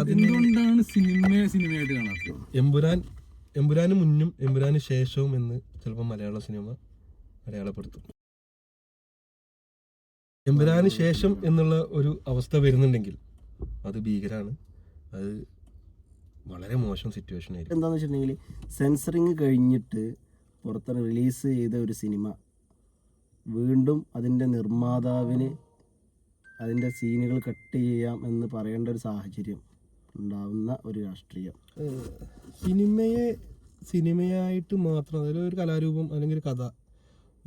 എന്തുകൊണ്ടാണ് സിനിമയായിട്ട് കാണാത്തത്? എമ്പുരാന് മുന്നും എമ്പുരാന് ശേഷവും എന്ന് ചിലപ്പോൾ മലയാള സിനിമ അടയാളപ്പെടുത്തും. എമ്പുരാന് ശേഷം എന്നുള്ള ഒരു അവസ്ഥ വരുന്നുണ്ടെങ്കിൽ അത് ഭീകരാണ്. അത് വളരെ മോശം സിറ്റുവേഷൻ ആയിരിക്കും. എന്താണെന്ന് വെച്ചിട്ടുണ്ടെങ്കിൽ സെൻസറിങ് കഴിഞ്ഞിട്ട് പുറത്ത് റിലീസ് ചെയ്ത ഒരു സിനിമ വീണ്ടും അതിൻ്റെ നിർമ്മാതാവിന് അതിൻ്റെ സീനുകൾ കട്ട് ചെയ്യാം എന്ന് പറയേണ്ട ഒരു സാഹചര്യം ഉണ്ടാവുന്ന ഒരു രാഷ്ട്രീയം. സിനിമയായിട്ട് മാത്രം, അതായത് ഒരു കലാരൂപം അല്ലെങ്കിൽ ഒരു കഥ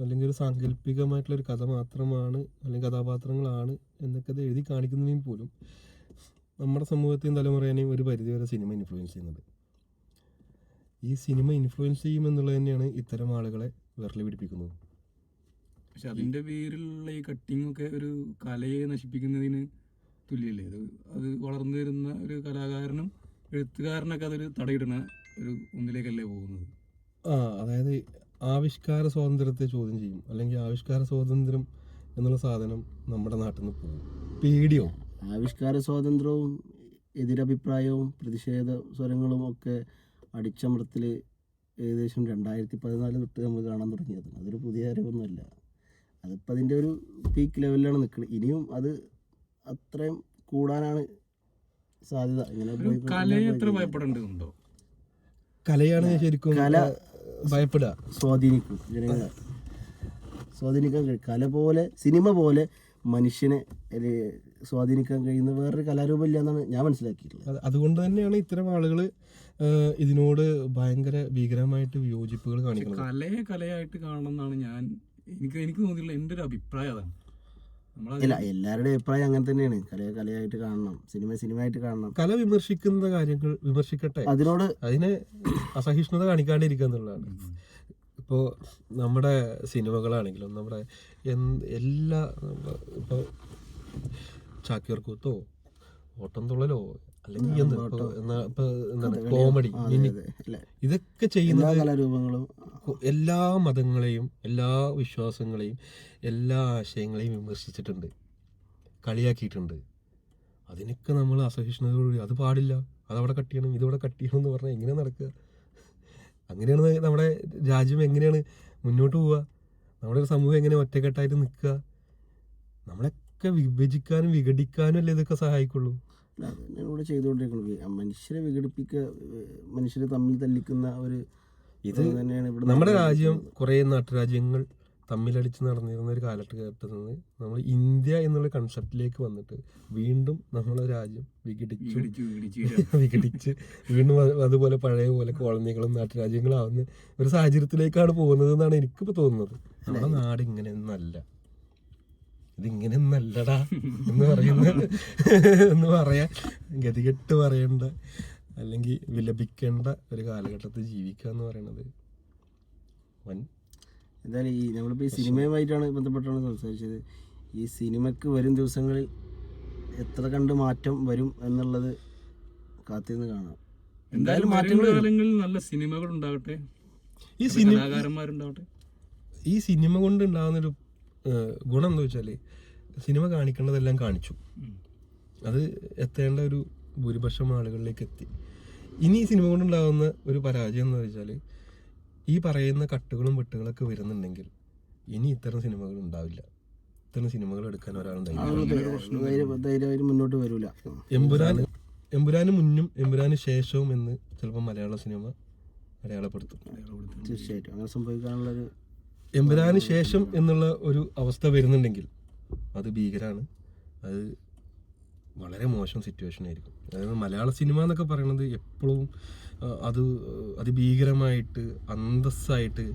അല്ലെങ്കിൽ ഒരു സാങ്കല്പികമായിട്ടുള്ളൊരു കഥ മാത്രമാണ് അല്ലെങ്കിൽ കഥാപാത്രങ്ങളാണ് എന്നൊക്കെ അത് എഴുതി കാണിക്കുന്നതിന് പോലും നമ്മുടെ സമൂഹത്തെയും തലമുറേനെയും ഒരു പരിധിവരെ സിനിമ ഇൻഫ്ലുവൻസ് ചെയ്യുന്നത്. ഈ സിനിമ ഇൻഫ്ലുവൻസ് ചെയ്യുമെന്നുള്ളത് തന്നെയാണ് ഇത്തരം ആളുകളെ വിരളി പിടിപ്പിക്കുന്നത്. പക്ഷെ അതിൻ്റെ പേരിലുള്ള ഈ കട്ടിങ്ങൊക്കെ ഒരു കലയെ നശിപ്പിക്കുന്നതിന് തുല്യല്ലേ? അത് വളർന്നു വരുന്ന ഒരു കലാകാരനും എഴുത്തുകാരനൊക്കെ അതൊരു തടയിടുന്ന ഒരു ഒന്നിലേക്കല്ലേ പോകുന്നത്? അതായത് ആവിഷ്കാര സ്വാതന്ത്ര്യത്തെ ചോദ്യം ചെയ്യും. അല്ലെങ്കിൽ ആവിഷ്കാര സ്വാതന്ത്ര്യം എന്നുള്ള സാധനം നമ്മുടെ നാട്ടിൽ നിന്ന് പോകും. പേടിയോ? ആവിഷ്കാര സ്വാതന്ത്ര്യവും എതിരഭിപ്രായവും പ്രതിഷേധ സ്വരങ്ങളും ഒക്കെ അടിച്ചമർത്തൽ ഏകദേശം 2014 തൊട്ട് നമ്മൾ കാണാൻ തുടങ്ങിയത്. അതൊരു പുതിയ അറിവൊന്നുമല്ല. അതിപ്പോൾ അതിൻ്റെ ഒരു പീക്ക് ലെവലിലാണ് നിൽക്കുന്നത്. ഇനിയും അത് അത്രയും കൂടാനാണ് സാധ്യത. ഇങ്ങനെ കലയെ എത്ര ഭയപ്പെടേണ്ടതുണ്ടോ? കലയാണ് ശരിക്കും കല ഭയപ്പെടുക, സ്വാധീനിക്കും ജനങ്ങളെ, സ്വാധീനിക്കാൻ കഴിയും. കല പോലെ, സിനിമ പോലെ മനുഷ്യനെ സ്വാധീനിക്കാൻ കഴിയുന്ന വേറൊരു കലാരൂപം ഇല്ല എന്നാണ് ഞാൻ മനസ്സിലാക്കിയിട്ടുള്ളത്. അതുകൊണ്ട് തന്നെയാണ് ഇത്തരം ആളുകൾ ഇതിനോട് ഭയങ്കര ഭീകരമായിട്ട് വിയോജിപ്പുകൾ കാണിക്കുന്നത്. കലയെ കലയായിട്ട് കാണണം എന്നാണ് എനിക്ക് തോന്നിയിട്ടുള്ള എൻ്റെ ഒരു അഭിപ്രായം. അതാണ് അല്ല, എല്ലാവരുടെയും അഭിപ്രായം അങ്ങനെ തന്നെയാണ്. കലയെ കലയായിട്ട് കാണണം, സിനിമയായിട്ട് കാണണം. കല വിമർശിക്കുന്ന കാര്യങ്ങൾ വിമർശിക്കട്ടെ, അതിനെ അസഹിഷ്ണുത കാണിക്കാണ്ടിരിക്കുക എന്നുള്ളതാണ്. ഇപ്പോൾ നമ്മുടെ സിനിമകളാണെങ്കിലും നമ്മുടെ എല്ലാ ഇപ്പോൾ ചാക്യാർ കൂത്തോ ഓട്ടംതുള്ളലോ അല്ലെങ്കിൽ എന്താണ് കോമഡി, ഇതൊക്കെ ചെയ്യുന്ന കലാരൂപങ്ങളും എല്ലാ മതങ്ങളെയും എല്ലാ വിശ്വാസങ്ങളെയും എല്ലാ ആശയങ്ങളെയും വിമർശിച്ചിട്ടുണ്ട്, കളിയാക്കിയിട്ടുണ്ട്. അതിനൊക്കെ നമ്മൾ അസഹിഷ്ണുതയോടുകൂടി അത് പാടില്ല, അതവിടെ കട്ട് ചെയ്യണം, ഇതിവിടെ കട്ട് ചെയ്യണം എന്ന് പറഞ്ഞാൽ എങ്ങനെ നടക്കുക? അങ്ങനെയാണ് നമ്മുടെ രാജ്യം എങ്ങനെയാണ് മുന്നോട്ട് പോവുക? നമ്മുടെ ഒരു സമൂഹം എങ്ങനെ ഒറ്റക്കെട്ടായിട്ട് നിൽക്കുക? നമ്മളൊക്കെ വിഭജിക്കാനും വിഘടിക്കാനും അല്ലേ ഇതൊക്കെ സഹായിക്കുള്ളൂ. ഇവിടെ ചെയ്തുകൊണ്ടിരിക്കുന്നത് മനുഷ്യരെ വിഘടിപ്പിക്കുക, മനുഷ്യരെ തമ്മിൽ തല്ലിക്കുന്ന ഒരു ഇത് തന്നെയാണ്. നമ്മുടെ രാജ്യം കുറേ നാട്ടുരാജ്യങ്ങൾ തമ്മിലടിച്ച് നടന്നിരുന്ന ഒരു കാലഘട്ടത്തിൽ നിന്ന് നമ്മൾ ഇന്ത്യ എന്നുള്ള കൺസെപ്റ്റിലേക്ക് വന്നിട്ട് വീണ്ടും നമ്മളെ രാജ്യം വിഘടിച്ച് വീണ്ടും അതുപോലെ പഴയ പോലെ കോളനികളും നാട്ടുരാജ്യങ്ങളും ആവുന്ന ഒരു സാഹചര്യത്തിലേക്കാണ് പോകുന്നത് എന്നാണ് എനിക്കിപ്പോൾ തോന്നുന്നത്. നമ്മുടെ നാട് ഇങ്ങനെയൊന്നല്ല, ഇതിങ്ങനെയൊന്നല്ലടാ എന്ന് പറയാൻ ഗതികെട്ട് പറയേണ്ട അല്ലെങ്കിൽ വിലപിക്കേണ്ട ഒരു കാലഘട്ടത്തിൽ ജീവിക്കുക എന്ന് പറയുന്നത് എന്തായാലും ഈ നമ്മളിപ്പോൾ ഈ സിനിമയുമായിട്ടാണ് ബന്ധപ്പെട്ടാണ് സംസാരിച്ചത്. ഈ സിനിമയ്ക്ക് വരും ദിവസങ്ങളിൽ എത്ര കണ്ട് മാറ്റം വരും എന്നുള്ളത് കാത്തിരുന്ന് കാണാം. എന്തായാലും കാലങ്ങളിൽ നല്ല സിനിമകൾ ഉണ്ടാകട്ടെ, ഈ കലാകാരന്മാരുണ്ടാവട്ടെ. ഈ സിനിമ കൊണ്ട് ഉണ്ടാകുന്നൊരു ഗുണം എന്താ വെച്ചാൽ സിനിമ കാണിക്കേണ്ടതെല്ലാം കാണിച്ചു, അത് എത്തേണ്ട ഒരു ഭൂരിപക്ഷം ആളുകളിലേക്ക് എത്തി. ഇനി ഈ സിനിമ കൊണ്ടുണ്ടാകുന്ന ഒരു പരാജയം എന്ന് വെച്ചാൽ ഈ പറയുന്ന കട്ടുകളും വെട്ടുകളൊക്കെ വരുന്നുണ്ടെങ്കിൽ ഇനി ഇത്തരം സിനിമകൾ ഉണ്ടാവില്ല. ഇത്തരം സിനിമകൾ എടുക്കാൻ ധൈര്യമായിട്ട് മുന്നോട്ട് വരില്ല. എമ്പുരാന് മുന്നും എമ്പുരാന് ശേഷവും എന്ന് ചിലപ്പോൾ മലയാള സിനിമ അടയാളപ്പെടുത്തും. തീർച്ചയായിട്ടും അങ്ങനെ സംഭവിക്കാനുള്ളൊരു എമ്പുരാന് ശേഷം എന്നുള്ള ഒരു അവസ്ഥ വരുന്നുണ്ടെങ്കിൽ അത് ഭീകരാണ്. അത് വളരെ മോശം സിറ്റുവേഷൻ ആയിരിക്കും. അതായത് മലയാള സിനിമ എന്നൊക്കെ പറയുന്നത് എപ്പോഴും അത് അതിഭീകരമായിട്ട് അന്തസ്സായിട്ട്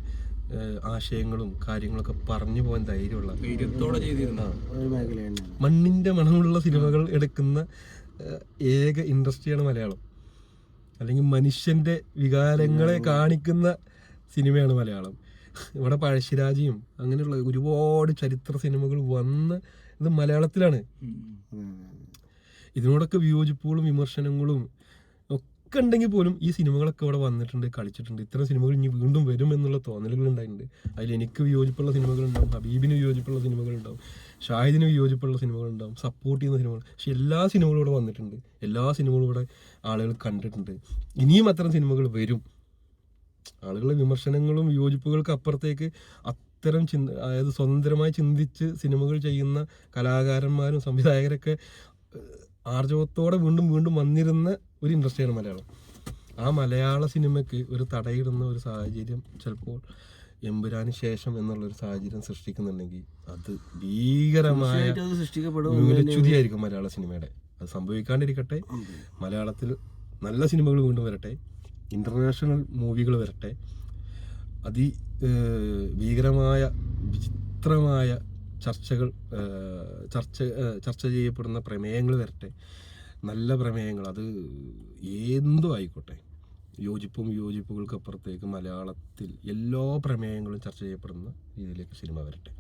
ആശയങ്ങളും കാര്യങ്ങളൊക്കെ പറഞ്ഞു പോകാൻ ധൈര്യമുള്ള മണ്ണിൻ്റെ മണമുള്ള സിനിമകൾ എടുക്കുന്ന ഏക ഇൻഡസ്ട്രിയാണ് മലയാളം. അല്ലെങ്കിൽ മനുഷ്യൻ്റെ വികാരങ്ങളെ കാണിക്കുന്ന സിനിമയാണ് മലയാളം. ഇവിടെ പഴശ്ശിരാജയും അങ്ങനെയുള്ള ഒരുപാട് ചരിത്ര സിനിമകൾ വന്ന് ഇത് മലയാളത്തിലാണ്. ഇതിനോടൊക്കെ വിയോജിപ്പുകളും വിമർശനങ്ങളും ഒക്കെ ഉണ്ടെങ്കിൽ പോലും ഈ സിനിമകളൊക്കെ ഇവിടെ വന്നിട്ടുണ്ട്, കളിച്ചിട്ടുണ്ട്. ഇത്തരം സിനിമകൾ ഇനി വീണ്ടും വരും എന്നുള്ള തോന്നലുകൾ ഉണ്ടായിട്ടുണ്ട്. അതിൽ എനിക്ക് വിയോജിപ്പുള്ള സിനിമകളുണ്ടാവും, ഹബീബിന് വിയോജിപ്പുള്ള സിനിമകളുണ്ടാവും. ഷാഹിദിന് വിയോജിപ്പുള്ള സിനിമകളുണ്ടാവും, സപ്പോർട്ട് ചെയ്യുന്ന സിനിമകൾ. പക്ഷെ എല്ലാ സിനിമകളും ഇവിടെ വന്നിട്ടുണ്ട്, എല്ലാ സിനിമകളും ഇവിടെ ആളുകൾ കണ്ടിട്ടുണ്ട്. ഇനിയും അത്തരം സിനിമകൾ വരും. ആളുകളുടെ വിമർശനങ്ങളും വിയോജിപ്പുകൾക്ക് അപ്പുറത്തേക്ക് അത്തരം അതായത് സ്വതന്ത്രമായി ചിന്തിച്ച് സിനിമകൾ ചെയ്യുന്ന കലാകാരന്മാരും സംവിധായകരൊക്കെ ആർജവത്തോടെ വീണ്ടും വീണ്ടും വന്നിരുന്ന ഒരു ഇൻഡസ്ട്രിയാണ് മലയാളം. ആ മലയാള സിനിമയ്ക്ക് ഒരു തടയിടുന്ന ഒരു സാഹചര്യം ചിലപ്പോൾ എമ്പുരാന് ശേഷം എന്നുള്ളൊരു സാഹചര്യം സൃഷ്ടിക്കുന്നുണ്ടെങ്കിൽ അത് ഭീകരമായ വിലച്യുതിയായിരിക്കും മലയാള സിനിമയുടെ. അത് സംഭവിക്കാണ്ടിരിക്കട്ടെ. മലയാളത്തിൽ നല്ല സിനിമകൾ വീണ്ടും വരട്ടെ, ഇൻ്റർനാഷണൽ മൂവികൾ വരട്ടെ, ഭീകരമായ വിചിത്രമായ ചർച്ച ചെയ്യപ്പെടുന്ന പ്രമേയങ്ങൾ വരട്ടെ, നല്ല പ്രമേയങ്ങൾ. അത് എന്തും ആയിക്കോട്ടെ, വിയോജിപ്പുകൾക്കപ്പുറത്തേക്ക് മലയാളത്തിൽ എല്ലാ പ്രമേയങ്ങളും ചർച്ച ചെയ്യപ്പെടുന്ന രീതിയിലേക്ക് സിനിമ വരട്ടെ.